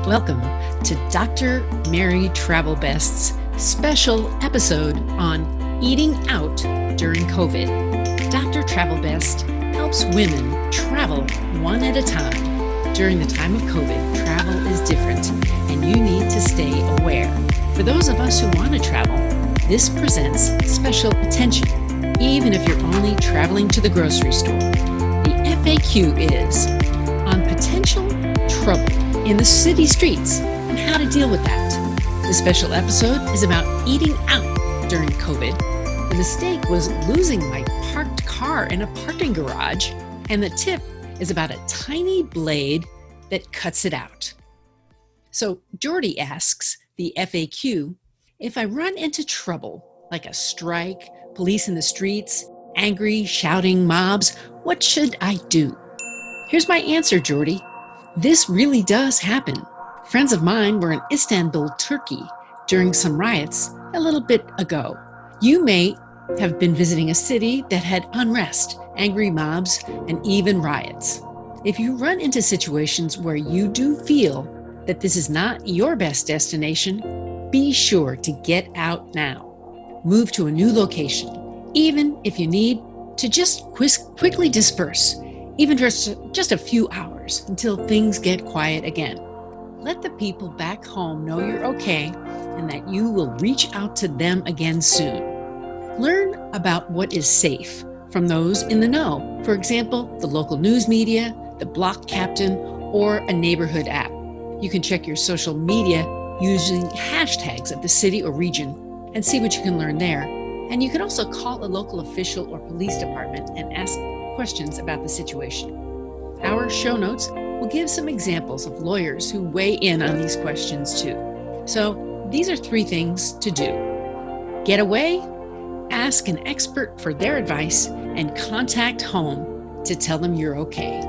Welcome to Dr. Mary Travel Best's special episode on eating out during COVID. Dr. Travel Best helps women travel one at a time. During the time of COVID, travel is different and you need to stay aware. For those of us who want to travel, this presents special attention, even if you're only traveling to the grocery store. The FAQ is on potential trouble in the city streets and how to deal with that. The special episode is about eating out during COVID. The mistake was losing my parked car in a parking garage, and the tip is about a tiny blade that cuts it out. So Jordy asks the FAQ, if I run into trouble, like a strike, police in the streets, angry, shouting mobs, what should I do? Here's my answer, Jordy. This really does happen. Friends of mine were in Istanbul, Turkey, during some riots a little bit ago. You may have been visiting a city that had unrest, angry mobs, and even riots. If you run into situations where you do feel that this is not your best destination, be sure to get out now. Move to a new location, even if you need to just quickly disperse, even for just a few hours until things get quiet again. Let the people back home know you're okay and that you will reach out to them again soon. Learn about what is safe from those in the know. For example, the local news media, the block captain, or a neighborhood app. You can check your social media using hashtags of the city or region and see what you can learn there. And you can also call a local official or police department and ask questions about the situation. Our show notes will give some examples of lawyers who weigh in on these questions too. So these are 3 things to do. Get away, ask an expert for their advice, and contact home to tell them you're okay.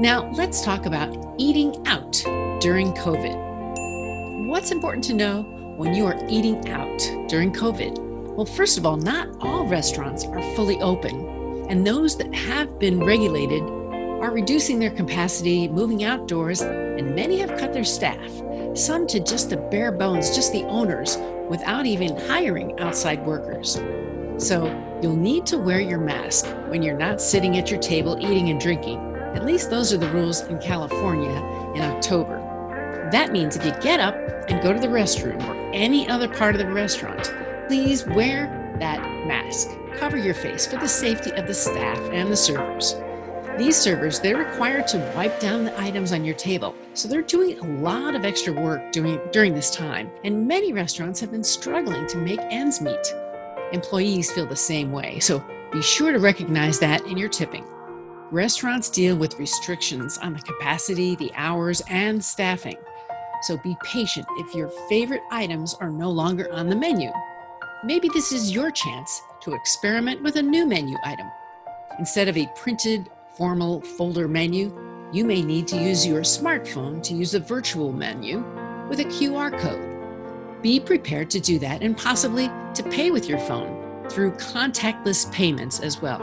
Now let's talk about eating out during COVID. What's important to know when you are eating out during COVID? Well, first of all, not all restaurants are fully open. And those that have been regulated are reducing their capacity, moving outdoors, and many have cut their staff, some to just the bare bones, just the owners, without even hiring outside workers. So you'll need to wear your mask when you're not sitting at your table eating and drinking. At least those are the rules in California in October. That means if you get up and go to the restroom or any other part of the restaurant, please wear that mask. Cover your face for the safety of the staff and the servers. These servers, they're required to wipe down the items on your table. So they're doing a lot of extra work during this time. And many restaurants have been struggling to make ends meet. Employees feel the same way. So be sure to recognize that in your tipping. Restaurants deal with restrictions on the capacity, the hours, and staffing. So be patient if your favorite items are no longer on the menu. Maybe this is your chance to experiment with a new menu item. Instead of a printed, formal folder menu, you may need to use your smartphone to use a virtual menu with a QR code. Be prepared to do that and possibly to pay with your phone through contactless payments as well.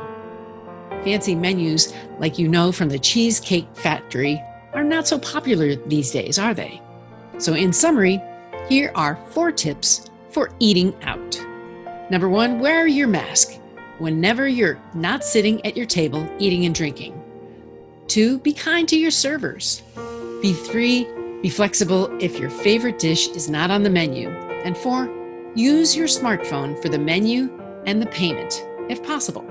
Fancy menus, like you know from the Cheesecake Factory, are not so popular these days, are they? So in summary, here are 4 tips for eating out. Number 1, wear your mask whenever you're not sitting at your table eating and drinking. 2, be kind to your servers. 3, be flexible if your favorite dish is not on the menu. And 4, use your smartphone for the menu and the payment, if possible.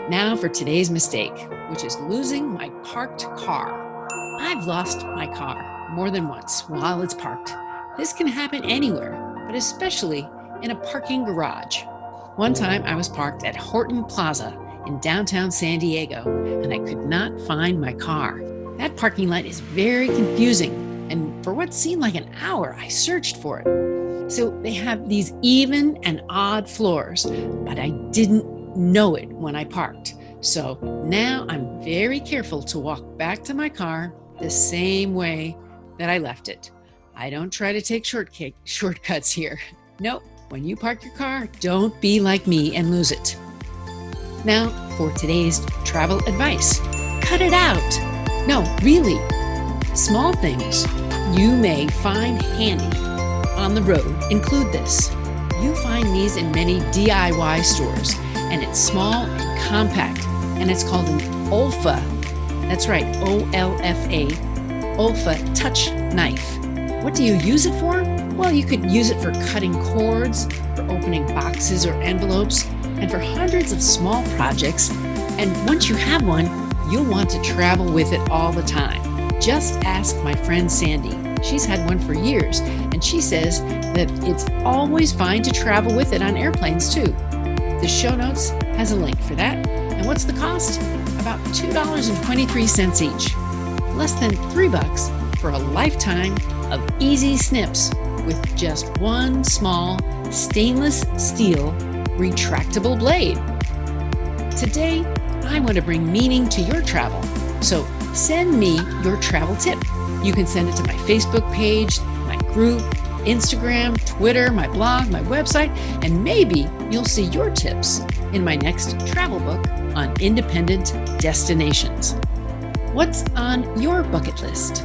Now for today's mistake, which is losing my parked car. I've lost my car more than once while it's parked. This can happen anywhere, but especially in a parking garage. One time I was parked at Horton Plaza in downtown San Diego, and I could not find my car. That parking lot is very confusing, and for what seemed like an hour, I searched for it. So they have these even and odd floors, but I didn't know it when I parked. So now I'm very careful to walk back to my car the same way that I left it. I don't try to take shortcuts here. Nope. When you park your car, don't be like me and lose it. Now for today's travel advice. Cut it out. No, really. Small things you may find handy on the road include this. You find these in many DIY stores, and it's small and compact, and it's called an Olfa. That's right, O-L-F-A, Olfa touch knife. What do you use it for? Well, you could use it for cutting cords, for opening boxes or envelopes, and for hundreds of small projects. And once you have one, you'll want to travel with it all the time. Just ask my friend Sandy. She's had one for years, and she says that it's always fine to travel with it on airplanes too. The show notes has a link for that. And what's the cost? About $2.23 each. Less than $3 for a lifetime of easy snips with just one small stainless steel retractable blade. Today, I want to bring meaning to your travel. So send me your travel tip. You can send it to my Facebook page, my group, Instagram, Twitter, my blog, my website, and maybe you'll see your tips in my next travel book on independent destinations. What's on your bucket list?